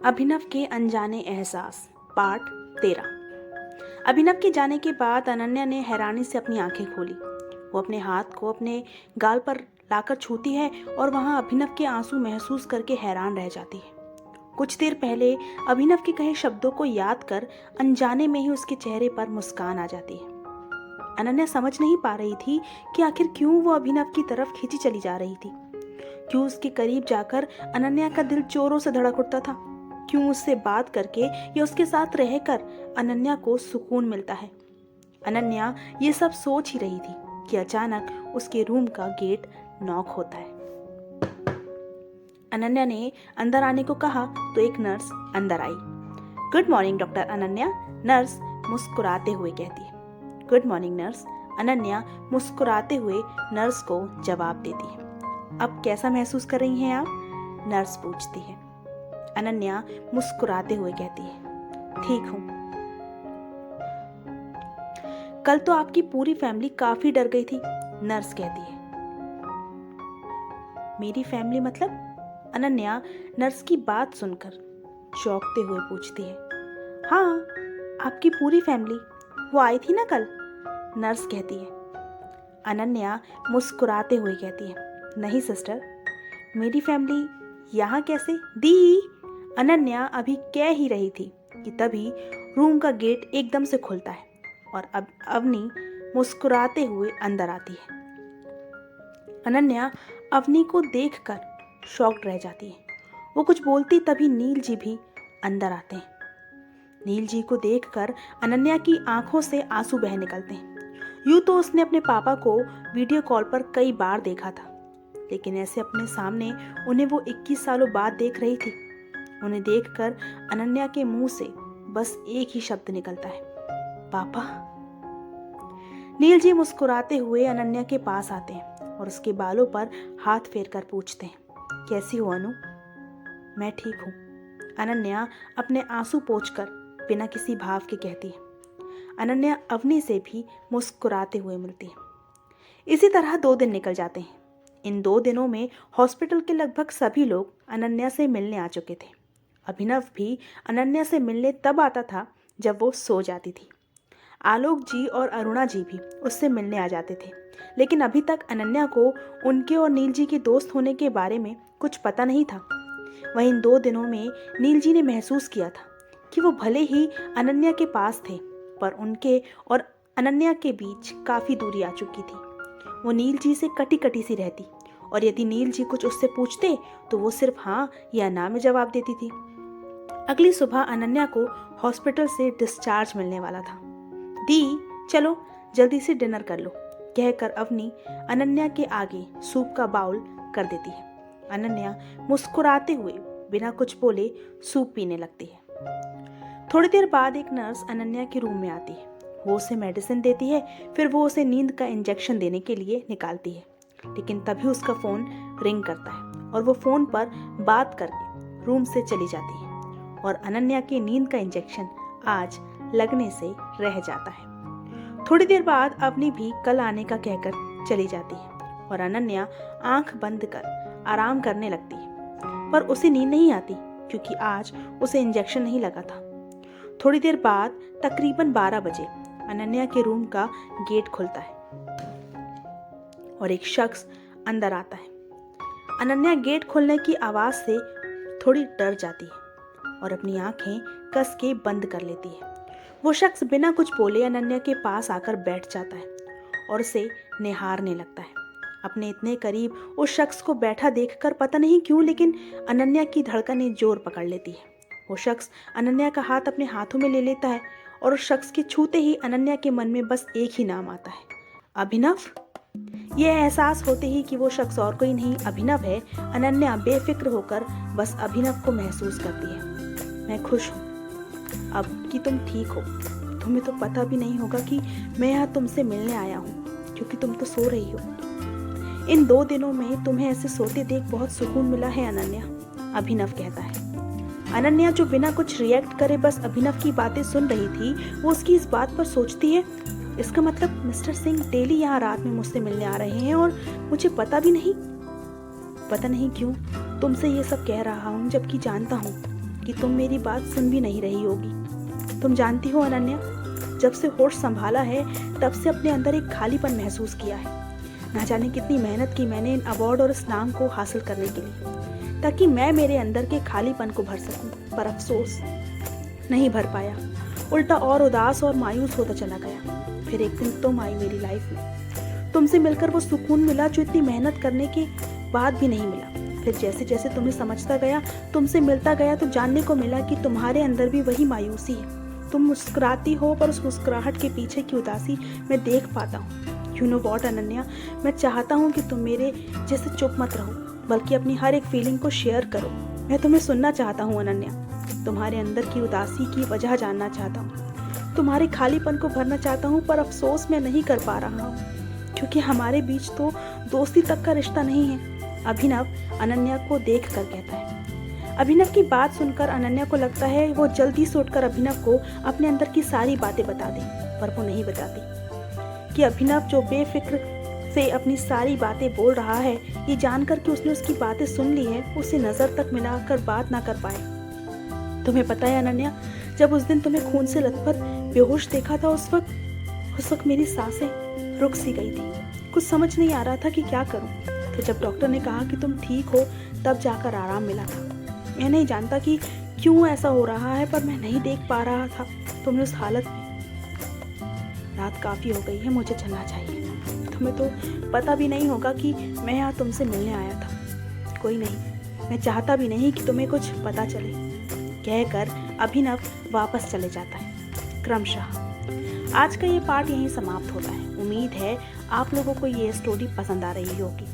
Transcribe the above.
अभिनव के अनजाने एहसास पार्ट 13। अभिनव के जाने के बाद अनन्या ने हैरानी से अपनी आंखें खोली। वो अपने हाथ को अपने गाल पर लाकर छूती है और वहां अभिनव के आंसू महसूस करके हैरान रह जाती है। कुछ देर पहले अभिनव के कहे शब्दों को याद कर अनजाने में ही उसके चेहरे पर मुस्कान आ जाती है। अनन्या समझ नहीं पा रही थी कि आखिर क्यों वो अभिनव की तरफ खींची चली जा रही थी। क्यों उसके करीब जाकर अनन्या का दिल जोरों से धड़क उठता था। क्यों उससे बात करके या उसके साथ रहकर अनन्या को सुकून मिलता है। अनन्या ये सब सोच ही रही थी कि अचानक उसके रूम का गेट नॉक होता है। अनन्या ने अंदर आने को कहा तो एक नर्स अंदर आई। Good morning doctor Ananya, nurse मुस्कुराते हुए कहती है। गुड मॉर्निंग नर्स, अनन्या मुस्कुराते हुए नर्स को जवाब देती है। अब कैसा महसूस कर रही हैं आप? नर्स पूछती है। अनन्या मुस्कुराते हुए कहती है, ठीक हूं। कल तो आपकी पूरी फैमिली काफी डर गई थी, नर्स कहती है। मेरी फैमिली मतलब? अनन्या नर्स की बात सुनकर चौंकते हुए पूछती है। हाँ, आपकी पूरी फैमिली, वो आई थी ना कल, नर्स कहती है। अनन्या मुस्कुराते हुए कहती है, नहीं सिस्टर, मेरी फैमिली यहाँ कैसे? दी अनन्या अभी कह ही रही थी कि तभी रूम का गेट एकदम से खुलता है और अब अवनी मुस्कुराते हुए अंदर आती है। अनन्या अवनी को देखकर शॉक्ड रह जाती है। वो कुछ बोलती तभी नील जी भी अंदर आते हैं। नील जी को देखकर अनन्या की आंखों से आंसू बह निकलते हैं। यूं तो उसने अपने पापा को वीडियो कॉल पर कई बार देखा था, लेकिन ऐसे अपने सामने उन्हें वो 21 सालों बाद देख रही थी। उन्हें देखकर अनन्या के मुंह से बस एक ही शब्द निकलता है, पापा। नील जी मुस्कुराते हुए अनन्या के पास आते हैं और उसके बालों पर हाथ फेरकर पूछते हैं, कैसी हो अनु? मैं ठीक हूँ, अनन्या अपने आंसू पोंछकर बिना किसी भाव के कहती है। अनन्या अवनी से भी मुस्कुराते हुए मिलती है। इसी तरह 2 दिन निकल जाते हैं। इन 2 दिनों में हॉस्पिटल के लगभग सभी लोग अनन्या से मिलने आ चुके थे। अभिनव भी अनन्या से मिलने तब आता था जब वो सो जाती थी। आलोक जी और अरुणा जी भी उससे मिलने आ जाते थे, लेकिन अभी तक अनन्या को उनके और नील जी के दोस्त होने के बारे में कुछ पता नहीं था। वहीं इन 2 दिनों में नील जी ने महसूस किया था कि वो भले ही अनन्या के पास थे, पर उनके और अनन्या के बीच काफ़ी दूरी आ चुकी थी। वो नील जी से कटी कटी सी रहती और यदि नील जी कुछ उससे पूछते तो वो सिर्फ हाँ या ना में जवाब देती थी। अगली सुबह अनन्या को हॉस्पिटल से डिस्चार्ज मिलने वाला था। दी चलो जल्दी से डिनर कर लो, कहकर अवनी अनन्या के आगे सूप का बाउल कर देती है। अनन्या मुस्कुराते हुए बिना कुछ बोले सूप पीने लगती है। थोड़ी देर बाद एक नर्स अनन्या के रूम में आती है। वो उसे मेडिसिन देती है, फिर वो उसे नींद का इंजेक्शन देने के लिए निकालती है, लेकिन तभी उसका फ़ोन रिंग करता है और वो फ़ोन पर बात करके रूम से चली जाती है और अनन्या के नींद का इंजेक्शन आज लगने से रह जाता है। थोड़ी देर बाद अवनी भी कल आने का कहकर चली जाती है और अनन्या आंख बंद कर आराम करने लगती है, पर उसे नींद नहीं आती क्योंकि आज उसे इंजेक्शन नहीं लगा था। थोड़ी देर बाद तकरीबन 12 बजे अनन्या के रूम का गेट खुलता है और एक शख्स अंदर आता है। अनन्या गेट खुलने की आवाज से थोड़ी डर जाती है और अपनी आंखें कस के बंद कर लेती है। वो शख्स बिना कुछ बोले अनन्या के पास आकर बैठ जाता है और उसे निहारने लगता है। अपने इतने करीब उस शख्स को बैठा देखकर पता नहीं क्यों, लेकिन अनन्या की धड़कनें जोर पकड़ लेती है। वो शख्स अनन्या का हाथ अपने हाथों में ले लेता है और उस शख्स के छूते ही अनन्या के मन में बस एक ही नाम आता है, अभिनव। यह एहसास होते ही कि वो शख्स और कोई नहीं अभिनव है, अनन्या बेफिक्र होकर बस अभिनव को महसूस करती है। मैं खुश हूँ अब कि तुम ठीक हो। तुम्हें तो पता भी नहीं होगा कि मैं यहाँ तुमसे मिलने आया हूँ, क्योंकि तुम तो सो रही हो। इन 2 दिनों में तुम्हें ऐसे सोते देख बहुत सुकून मिला है अनन्या, अभिनव कहता है। अनन्या जो बिना कुछ रिएक्ट करे बस अभिनव की बातें सुन रही थी, वो उसकी इस बात पर सोचती है, इसका मतलब मिस्टर सिंह डेली यहाँ रात में मुझसे मिलने आ रहे हैं और मुझे पता भी नहीं। पता नहीं क्यों तुमसे ये सब कह रहा हूँ, जबकि जानता हूँ कि तुम मेरी बात सुन भी नहीं रही होगी। तुम जानती हो अनन्या, जब से होश संभाला है तब से अपने अंदर एक खालीपन महसूस किया है। ना जाने कितनी मेहनत की मैंने इन अवार्ड और इस नाम को हासिल करने के लिए, ताकि मैं मेरे अंदर के खालीपन को भर सकूं, पर अफसोस नहीं भर पाया। उल्टा और उदास और मायूस होता चला गया। फिर एक दिन तुम आई मेरी लाइफ में। तुमसे मिलकर वो सुकून मिला जो इतनी मेहनत करने के बाद भी नहीं मिला। फिर जैसे जैसे तुम्हें समझता गया, तुमसे मिलता गया, तो जानने को मिला कि तुम्हारे अंदर भी वही मायूसी है। तुम मुस्कुराती हो, पर उस मुस्कुराहट के पीछे की उदासी मैं देख पाता हूँ। यू नो वॉट अनन्या, मैं चाहता हूँ कि तुम मेरे जैसे चुप मत रहो, बल्कि अपनी हर एक फीलिंग को शेयर करो। मैं तुम्हें सुनना चाहता हूँ अनन्या, तुम्हारे अंदर की उदासी की वजह जानना चाहता हूँ, तुम्हारे खालीपन को भरना चाहता हूँ। पर अफसोस मैं नहीं कर पा रहा हूँ, क्योंकि हमारे बीच तो दोस्ती तक का रिश्ता नहीं है। अभिनव अनन्या को देख कर कहता है। अभिनव की बात सुनकर अनन्या को लगता है वो जल्दी से उठकर अभिनव को अपने अंदर की सारी बातें बता दे, पर वो नहीं बताती कि अभिनव जो बेफिक्र से अपनी सारी बातें बोल रहा है, ये जानकर कि उसने उसकी बातें सुन ली है, उसे नजर तक मिलाकर बात ना कर पाए। तुम्हें पता है अनन्या, जब उस दिन तुम्हें खून से लथपथ बेहोश देखा था, उस वक्त मेरी सांसें रुक सी गई थी। कुछ समझ नहीं आ रहा था कि क्या करूं। फिर जब डॉक्टर ने कहा कि तुम ठीक हो, तब जाकर आराम मिला था। मैं नहीं जानता कि क्यों ऐसा हो रहा है, पर मैं नहीं देख पा रहा था तुम्हें उस हालत में। रात काफ़ी हो गई है, मुझे चलना चाहिए। तुम्हें तो पता भी नहीं होगा कि मैं यहाँ तुमसे मिलने आया था। कोई नहीं, मैं चाहता भी नहीं कि तुम्हें कुछ पता चले, कहकर अभिनव वापस चले जाता है। क्रमशः आज का ये पार्ट यहीं समाप्त होता है। उम्मीद है आप लोगों को ये स्टोरी पसंद आ रही होगी।